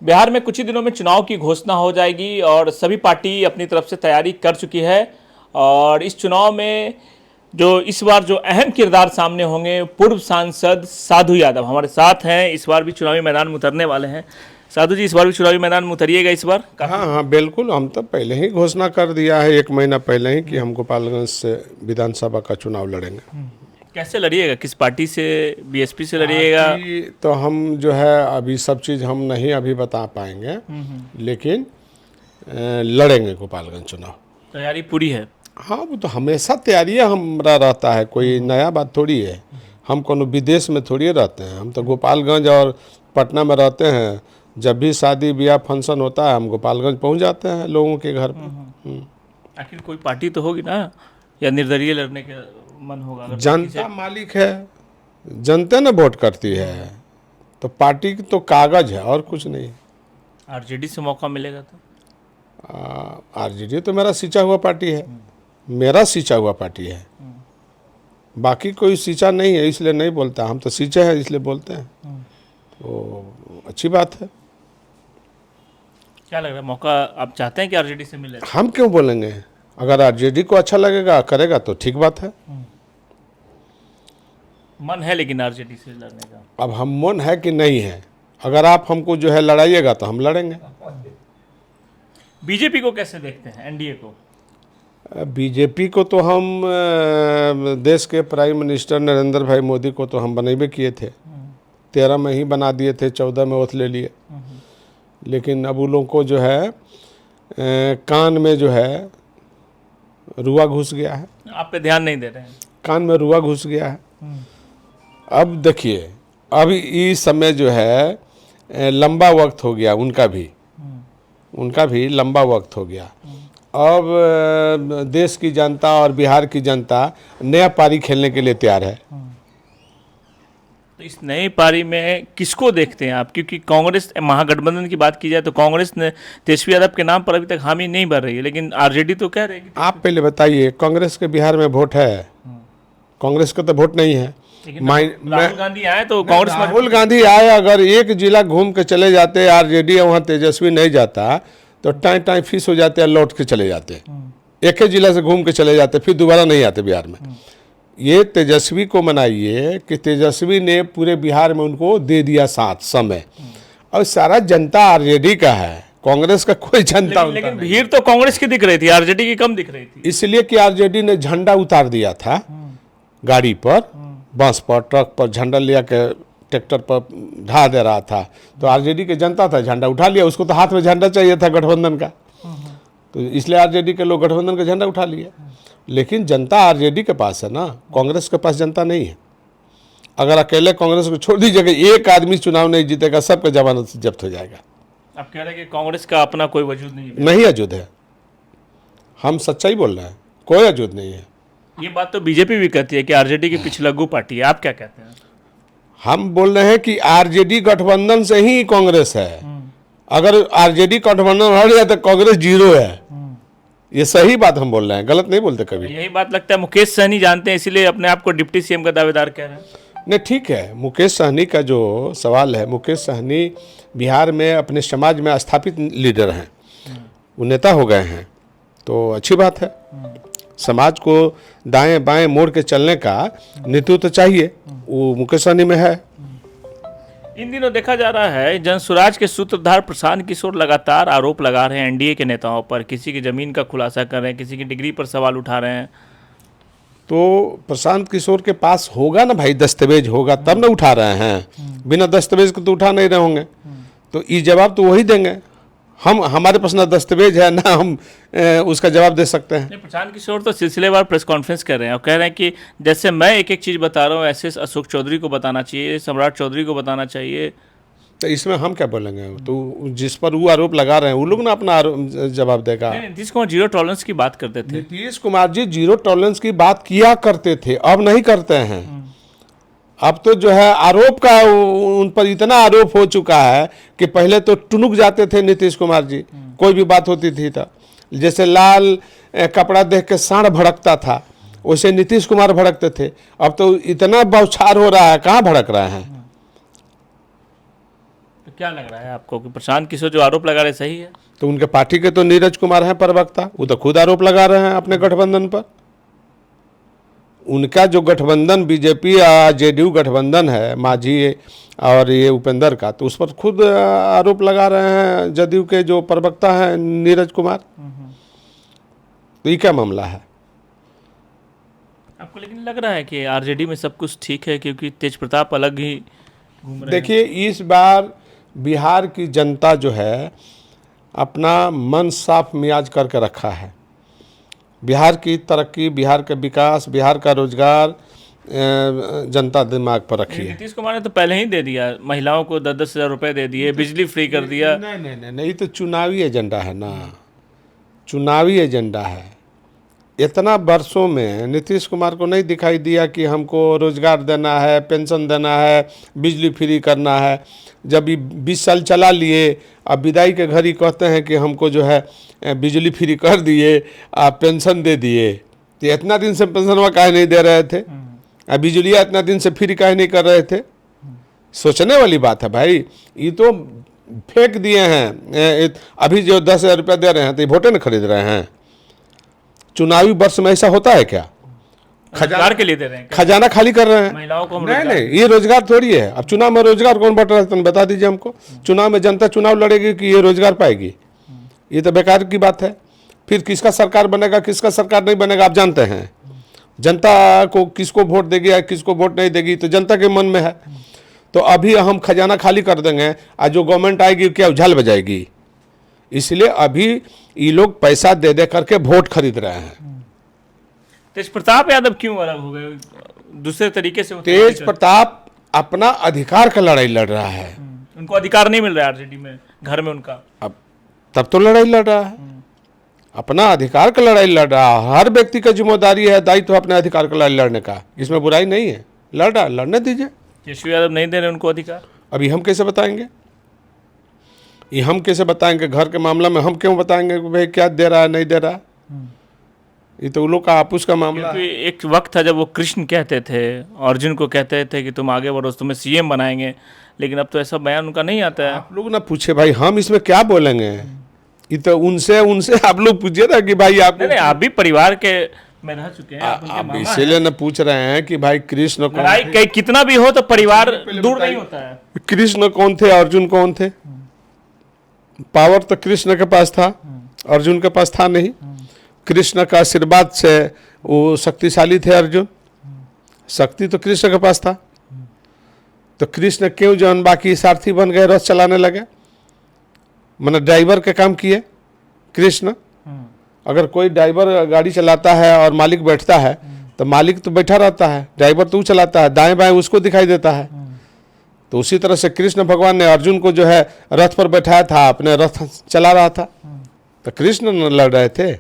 बिहार में कुछ ही दिनों में चुनाव की घोषणा हो जाएगी और सभी पार्टी अपनी तरफ से तैयारी कर चुकी है। और इस चुनाव में जो इस बार जो अहम किरदार सामने होंगे, पूर्व सांसद साधु यादव हमारे साथ हैं। इस बार भी चुनावी मैदान में उतरने वाले हैं। साधु जी, इस बार भी चुनावी मैदान में उतरिएगा इस बार? हाँ हाँ बिल्कुल, हम तो पहले ही घोषणा कर दिया है 1 महीना पहले ही कि हम गोपालगंज से विधानसभा का चुनाव लड़ेंगे। कैसे लड़िएगा? किस पार्टी से? बीएसपी से लड़िएगा? तो हम जो है अभी सब चीज़ हम नहीं अभी बता पाएंगे, लेकिन लड़ेंगे गोपालगंज चुनाव। तैयारी पूरी है? हाँ, वो तो हमेशा तैयारी हमारा रहता है, कोई नया बात थोड़ी है। हम कोनो विदेश में थोड़ी रहते हैं, हम तो गोपालगंज और पटना में रहते हैं। जब भी शादी ब्याह फंक्शन होता है हम गोपालगंज पहुंच जाते हैं लोगों के घर पर। आखिर कोई पार्टी तो होगी ना, या निर्दलीय लड़ने का मन होगा? अगर जनता मालिक है, जनता ने वोट करती है, तो पार्टी की तो कागज है और कुछ नहीं। आरजेडी से मौका मिलेगा तो? आरजेडी तो मेरा सींचा हुआ पार्टी है, मेरा सींचा हुआ पार्टी है। बाकी कोई सींचा नहीं है इसलिए नहीं बोलता, हम तो सींचे हैं इसलिए बोलते हैं। तो अच्छी बात है। क्या लग रहा है, मौका आप चाहते हैं कि आरजेडी से मिले? हम क्यों बोलेंगे? अगर आरजेडी को अच्छा लगेगा करेगा तो ठीक बात है। मन है लेकिन आरजेडी से लड़ने का? अब हम मन है कि नहीं है, अगर आप हमको जो है लड़ाइएगा तो हम लड़ेंगे। बीजेपी को कैसे देखते हैं, एनडीए को? बीजेपी को तो हम देश के प्राइम मिनिस्टर नरेंद्र भाई मोदी को तो हम बनैबे किए थे। 13 में ही बना दिए थे, 14 में ओथ ले लिए। लेकिन अब उन लोगों को जो है कान में जो है रुआ घुस गया है। आप पे ध्यान नहीं दे रहे हैं? कान में रुआ घुस गया है। अब देखिए, अब इस समय जो है लंबा वक्त हो गया, उनका भी लंबा वक्त हो गया। अब देश की जनता और बिहार की जनता नया पारी खेलने के लिए तैयार है। तो इस नई पारी में किसको देखते हैं आप? क्योंकि कांग्रेस, महागठबंधन की बात की जाए तो कांग्रेस ने तेजस्वी यादव के नाम पर अभी तक हामी नहीं भर रही है, लेकिन आरजेडी तो कह रही है। आप पहले बताइए, कांग्रेस के बिहार में वोट है? कांग्रेस का तो वोट नहीं है। राहुल गांधी आए तो कांग्रेस, राहुल गांधी आए, अगर एक जिला घूम के चले जाते आरजेडी, वहाँ तेजस्वी नहीं जाता तो टाइम फीस हो जाते हैं, लौट के चले जाते। एक ही जिला से घूम के चले जाते, फिर दोबारा नहीं आते बिहार में। ये तेजस्वी को मनाइए कि तेजस्वी ने पूरे बिहार में उनको दे दिया साथ समय, और सारा जनता आरजेडी का है, कांग्रेस का कोई जनता। लेकिन भीड़ तो कांग्रेस की दिख रही थी, आरजेडी की कम दिख रही थी। इसलिए कि आरजेडी ने झंडा उतार दिया था गाड़ी पर, बस पर, ट्रक पर झंडा लिया के ट्रैक्टर पर ढा दे रहा था। तो आरजेडी के जनता था, झंडा उठा लिया। उसको तो हाथ में झंडा चाहिए था गठबंधन का, तो इसलिए आरजेडी के लोग गठबंधन का झंडा उठा लिए। लेकिन जनता आरजेडी के पास है ना, कांग्रेस के पास जनता नहीं है। अगर अकेले कांग्रेस को छोड़ दीजिएगा, एक आदमी चुनाव नहीं जीतेगा, सबका जमानत जब्त हो जाएगा। आप कह रहे हैं कि कांग्रेस का अपना कोई वजूद नहीं है? नहीं वजूद है, हम सच्चाई बोल रहे हैं, कोई वजूद नहीं है। ये बात तो बीजेपी भी कहती है कि आरजेडी की पिछलग्गू पार्टी है। आप क्या कहते हैं? हम बोल रहे हैं कि आरजेडी गठबंधन से ही कांग्रेस है। अगर आरजेडी गठबंधन हट जाए तो कांग्रेस जीरो है। ये सही बात हम बोल रहे हैं, गलत नहीं बोलते कभी। यही बात लगता है मुकेश सहनी जानते हैं, इसीलिए अपने आप को डिप्टी सीएम का दावेदार कह रहे हैं। नहीं, ठीक है, मुकेश सहनी का जो सवाल है, मुकेश सहनी बिहार में अपने समाज में स्थापित लीडर हैं, वो नेता हो गए हैं, तो अच्छी बात है। समाज को दाएं बाएं मोड़ के चलने का नेतृत्व चाहिए, वो मुकेश सहनी में है। इन दिनों देखा जा रहा है जनसुराज के सूत्रधार प्रशांत किशोर लगातार आरोप लगा रहे हैं एनडीए के नेताओं पर, किसी की जमीन का खुलासा कर रहे हैं, किसी की डिग्री पर सवाल उठा रहे हैं। तो प्रशांत किशोर के पास होगा ना भाई, दस्तावेज होगा तब ना उठा रहे हैं। बिना दस्तावेज को तो उठा नहीं रहे होंगे, तो ये जवाब तो वही देंगे। हमारे पास ना दस्तावेज है ना हम उसका जवाब दे सकते हैं। प्रशांत किशोर तो सिलसिलेवार प्रेस कॉन्फ्रेंस कर रहे हैं और कह रहे हैं कि जैसे मैं एक एक चीज़ बता रहा हूँ, ऐसे अशोक चौधरी को बताना चाहिए, सम्राट चौधरी को बताना चाहिए। तो इसमें हम क्या बोलेंगे? तो जिस पर वो आरोप लगा रहे हैं वो लोग ना अपना जवाब देगा। नीतीश कुमार जीरो टॉलरेंस की बात करते थे। नीतीश कुमार जी जीरो टॉलरेंस की बात किया करते थे, अब नहीं करते हैं। अब तो जो है आरोप का उन पर इतना आरोप हो चुका है कि पहले तो टुनुक जाते थे नीतीश कुमार जी, कोई भी बात होती थी तो जैसे लाल कपड़ा देख के सांड भड़कता था, वैसे नीतीश कुमार भड़कते थे। अब तो इतना बौछार हो रहा है, कहाँ भड़क रहे हैं। तो क्या लग रहा है आपको कि प्रशांत किशोर जो आरोप लगा रहे सही है? तो उनके पार्टी के तो नीरज कुमार हैं प्रवक्ता, वो तो खुद आरोप लगा रहे हैं अपने गठबंधन पर। उनका जो गठबंधन बीजेपी या जेडीयू गठबंधन है मांझी और ये उपेंद्र का, तो उस पर खुद आरोप लगा रहे हैं जदयू के जो प्रवक्ता हैं नीरज कुमार। तो ये क्या मामला है? आपको लेकिन लग रहा है कि आरजेडी में सब कुछ ठीक है क्योंकि तेज प्रताप अलग ही घूम रहे हैं? देखिए, इस बार बिहार की जनता जो है अपना मन साफ मियाज करके रखा है। बिहार की तरक्की, बिहार का विकास, बिहार का रोजगार जनता दिमाग पर रखी है। नीतीश कुमार ने तो पहले ही दे दिया, महिलाओं को 10-10 हज़ार रुपए दे दिए, बिजली फ्री कर दिया। नहीं नहीं नहीं नहीं, ये तो चुनावी एजेंडा है ना, चुनावी एजेंडा है। इतना वर्षों में नीतीश कुमार को नहीं दिखाई दिया कि हमको रोजगार देना है, पेंशन देना है, बिजली फ्री करना है। जब ये 20 साल चला लिए, अब विदाई के घर ही कहते हैं कि हमको जो है बिजली फ्री कर दिए, आप पेंशन दे दिए। तो इतना दिन से पेंशन काहे नहीं दे रहे थे, अब बिजलियाँ इतना दिन से फ्री काहे नहीं कर रहे थे? सोचने वाली बात है भाई। ये तो फेंक दिए हैं। अभी जो 10,000 रुपया दे रहे हैं तो ये वोटें न खरीद रहे हैं? चुनावी वर्ष में ऐसा होता है क्या? रोजगार के लिए दे रहे हैं क्या? खजाना खाली कर रहे हैं। महिलाओं को हम नहीं रोजगार- नहीं, ये रोजगार थोड़ी है। अब चुनाव में रोजगार कौन बांट रहा है, तुम बता दीजिए हमको। चुनाव में जनता चुनाव लड़ेगी कि ये रोजगार पाएगी? ये तो बेकार की बात है। फिर किसका सरकार बनेगा, किसका सरकार नहीं बनेगा, आप जानते हैं। जनता को किसको वोट देगी या किसको वोट नहीं देगी तो जनता के मन में है। तो अभी हम खजाना खाली कर देंगे और जो गवर्नमेंट आएगी क्या उछाल बजाएगी? इसलिए अभी ये लोग पैसा दे दे करके वोट खरीद रहे हैं। तेज प्रताप यादव क्यों अलग हो गए? दूसरे तरीके से वो तेज प्रताप अपना अधिकार का लड़ाई लड़ रहा है। उनको अधिकार नहीं मिल रहा है आरजेडी में, घर में उनका। अब तब तो लड़ाई लड़ रहा है, अपना अधिकार का लड़ाई लड़ रहा है। हर व्यक्ति का जिम्मेदारी है, दायित्व अपने अधिकार का लड़ाई लड़ने का, इसमें बुराई नहीं है। लड़ रहा, लड़ने दीजिए। केशव यादव नहीं दे रहे उनको अधिकार। अभी हम कैसे बताएंगे? ये हम कैसे बताएंगे? घर के मामला में हम क्यों बताएंगे कि भाई क्या दे रहा है नहीं दे रहा? ये तो उन लोग का आपस का मामला है। क्योंकि एक वक्त था जब वो कृष्ण कहते थे, अर्जुन को कहते थे कि तुम आगे बढ़ो, तुम्हें सीएम बनाएंगे, लेकिन अब तो ऐसा बयान उनका नहीं आता है। आप लोग ना पूछे भाई, हम इसमें क्या बोलेंगे? ये तो उनसे आप लोग पूछिए ना कि भाई आपको। नहीं, आप भी परिवार के में रह चुके हैं, आप उनके आप मामा इसीलिए ना पूछ रहे हैं कि भाई कृष्ण हैं। कौन लड़ाई थे? कहीं कितना भी हो तो परिवार दूर नहीं होता है। कृष्ण कौन थे, अर्जुन कौन थे? पावर तो कृष्ण के पास था, अर्जुन के पास था नहीं। कृष्ण का आशीर्वाद से वो शक्तिशाली थे अर्जुन, शक्ति तो कृष्ण के पास था। तो कृष्ण क्यों जौन बाकी सारथी बन गए, रथ चलाने लगे, मैंने ड्राइवर के काम किए कृष्ण। अगर कोई ड्राइवर गाड़ी चलाता है और मालिक बैठता है तो मालिक तो बैठा रहता है, ड्राइवर तो चलाता है, दाएं बाएं उसको दिखाई देता है। तो उसी तरह से कृष्ण भगवान ने अर्जुन को जो है रथ पर बैठाया था, अपने रथ चला रहा था। तो कृष्ण न लड़ रहे थे,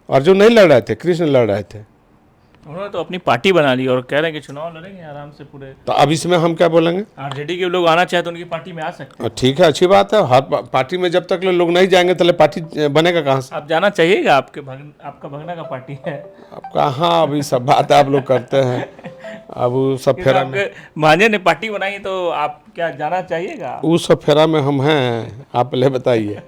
अर्जुन नहीं लड़ रहे थे, कृष्ण लड़ रहे थे। उन्होंने तो अपनी पार्टी बना ली और कह रहे हैं कि चुनाव लड़ेंगे आराम से पूरे। तो अब इसमें हम क्या बोलेंगे? आरजेडी के लोग आना चाहे तो उनकी पार्टी में आ सकते हैं। ठीक है, अच्छी बात है। हर पार्टी में जब तक लोग नहीं जाएंगे तो पार्टी बनेगा कहाँ से? आप जाना चाहिएगा, आपका भगना का पार्टी है। अब कहाँ अभी सब बात आप लोग करते हैं, अब वो सब फेरा में, आपके भांजे ने पार्टी बनाई तो आप क्या जाना चाहिएगा? उस सब फेरा में हम हैं। आप पहले बताइए,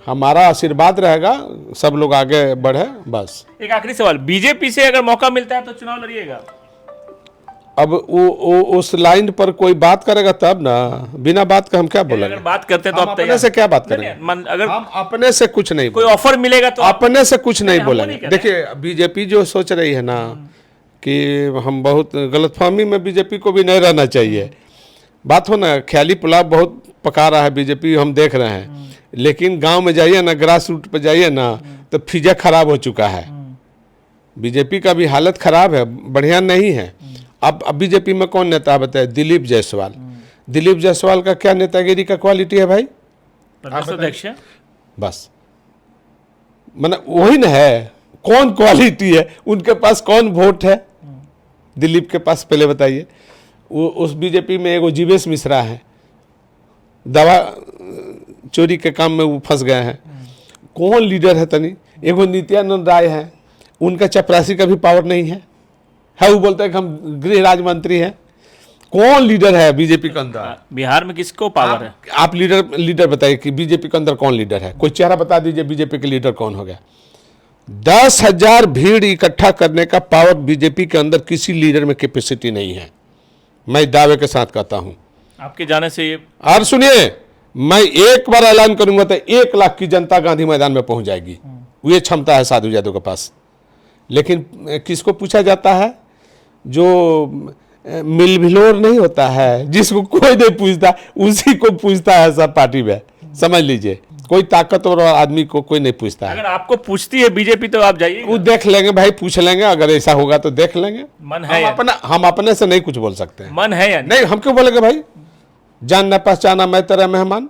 हमारा आशीर्वाद रहेगा, सब लोग आगे बढ़े बस। एक आखिरी सवाल, बीजेपी से अगर मौका मिलता है तो चुनाव लड़िएगा? अब वो उस लाइन पर कोई बात करेगा तब ना, बिना बात का हम क्या बोलेंगे? अगर बात करते हैं तो हम आप अपने तैयार से क्या बात नहीं, करेंगे? नहीं, अगर हम अपने से कुछ नहीं कोई बोलेंगे। ऑफर मिलेगा तो अपने से कुछ नहीं हमको नहीं बोलेंगे। कह रहे। देखिए, बीजेपी जो सोच रही है ना कि हम बहुत गलतफहमी में, बीजेपी को भी नहीं रहना चाहिए। बात हो ना, ख्याली पुलाव बहुत पका रहा है बीजेपी, हम देख रहे हैं। लेकिन गांव में जाइए ना, ग्रास रूट पे जाइए ना, तो फिजा खराब हो चुका है। बीजेपी का भी हालत खराब है, बढ़िया नहीं है। अब बीजेपी में कौन नेता है बताए? दिलीप जायसवाल। दिलीप जायसवाल का क्या नेतागिरी का क्वालिटी है भाई? प्रदेश अध्यक्ष है। बस मतलब वही ना है, कौन क्वालिटी है उनके पास, कौन वोट है दिलीप के पास? पहले बताइए। वो उस बीजेपी में एगो जीवेश मिश्रा है, दवा चोरी के काम में वो फंस गए हैं। कौन लीडर है तनी? एगो नित्यानंद राय है, उनका चपरासी का भी पावर नहीं है। वो बोलते हैं कि हम गृह राज्य मंत्री हैं। कौन लीडर है बीजेपी के अंदर? बिहार में किसको पावर है? आप लीडर बताइए कि बीजेपी के अंदर कौन लीडर है? कोई चेहरा बता दीजिए बीजेपी के लीडर कौन हो गया? 10,000 भीड़ इकट्ठा करने का पावर बीजेपी के अंदर किसी लीडर में कैपेसिटी नहीं है, मैं दावे के साथ कहता हूं। आपके जाने से ये और सुनिए, मैं एक बार ऐलान करूंगा तो 1 लाख की जनता गांधी मैदान में पहुंच जाएगी। ये क्षमता है साधु यादव के पास। लेकिन किसको पूछा जाता है? जो मिलभिलोर नहीं होता है, जिसको कोई नहीं पूछता, उसी को पूछता है सब पार्टी में। समझ लीजिए, कोई ताकतवर आदमी को कोई नहीं पूछता है। अगर आपको पूछती है बीजेपी तो आप जाइए, वो देख लेंगे भाई, पूछ लेंगे, अगर ऐसा होगा तो देख लेंगे। मन है हम अपने से नहीं कुछ बोल सकते हैं। मन है या नहीं, हम क्यों बोलेंगे भाई? जानना पहचाना मैं तेरा मेहमान,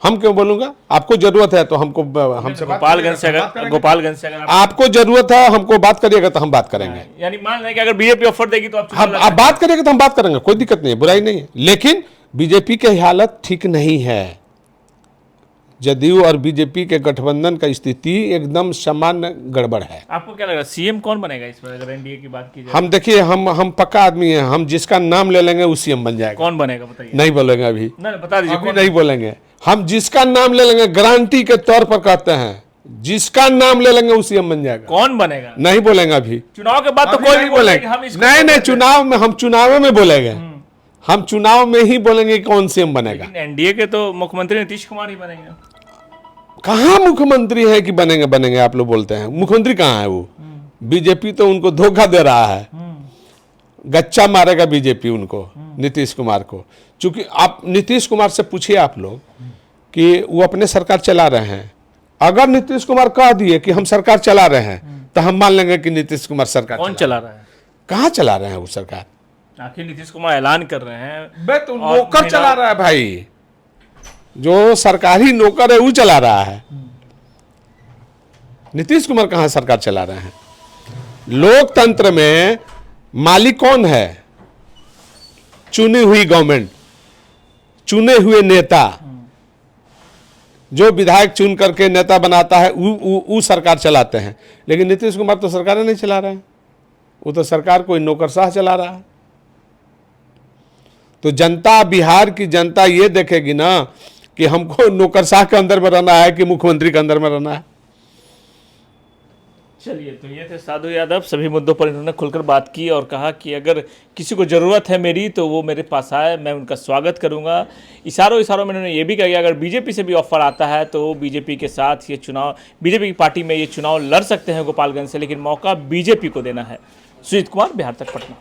हम क्यों बोलूंगा? आपको जरूरत है तो हमसे गोपालगंज से अगर आपको जरूरत है, हमको बात करिएगा तो हम बात करेंगे। यानी मान लें कि अगर बीजेपी ऑफर देगी तो आप बात करेंगे तो हम बात करेंगे, कोई दिक्कत नहीं है, बुराई नहीं है। लेकिन बीजेपी की हालत ठीक नहीं है। जदयू और बीजेपी के गठबंधन का स्थिति एकदम सामान्य गड़बड़ है। आपको क्या लग रहा है सीएम कौन बनेगा इस बार अगर एनडीए की बात की जाए? हम देखिए, हम पक्का आदमी हैं, हम जिसका नाम ले लेंगे वो सीएम बन जाएगा। कौन बनेगा बताइए? नहीं बोलेंगे अभी, नहीं बता दीजिए। अभी नहीं बोलेंगे। हम जिसका नाम ले लेंगे, गारंटी के तौर पर कहते हैं, जिसका नाम ले लेंगे वो सीएम बन जाएगा। कौन बनेगा? नहीं बोलेंगे अभी, चुनाव के बाद तो कोई नहीं बोलेगा। नहीं, चुनाव में, हम चुनाव में बोलेंगे, हम चुनाव में ही बोलेंगे कौन सीएम बनेगा। एनडीए के तो मुख्यमंत्री नीतीश कुमार ही बनेंगे। कहाँ मुख्यमंत्री है कि बनेंगे? आप लोग बोलते हैं मुख्यमंत्री कहाँ है वो? बीजेपी तो उनको धोखा दे रहा है, गच्चा मारेगा बीजेपी उनको, नीतीश कुमार को। चूंकि आप नीतीश कुमार से पूछिए आप लोग कि वो अपने सरकार चला रहे हैं। अगर नीतीश कुमार कह दिए कि हम सरकार चला रहे हैं तो हम मान लेंगे कि नीतीश कुमार सरकार कौन चला रहा है? कहाँ चला रहे हैं वो सरकार? आखिर नीतीश कुमार ऐलान कर रहे हैं, बे तो नौकर चला रहा है भाई, जो सरकारी नौकर है वो चला रहा है। नीतीश कुमार कहां सरकार चला रहे हैं? लोकतंत्र में मालिक कौन है? चुनी हुई गवर्नमेंट, चुने हुए नेता। जो विधायक चुन करके नेता बनाता है वो सरकार चलाते हैं। लेकिन नीतीश कुमार तो सरकार नहीं चला रहे हैं, वो तो सरकार कोई नौकरशाह चला रहा है। तो जनता, बिहार की जनता ये देखेगी ना कि हमको नौकरशाह के अंदर में रहना है कि मुख्यमंत्री के अंदर में रहना है। चलिए, तो ये थे साधु यादव। सभी मुद्दों पर इन्होंने खुलकर बात की और कहा कि अगर किसी को ज़रूरत है मेरी तो वो मेरे पास आए, मैं उनका स्वागत करूंगा। इशारों में इन्होंने ये भी कहा कि अगर बीजेपी से भी ऑफर आता है तो बीजेपी के साथ ये चुनाव, बीजेपी की पार्टी में ये चुनाव लड़ सकते हैं गोपालगंज से, लेकिन मौका बीजेपी को देना है। सुजीत कुमार, बिहार तक, पटना।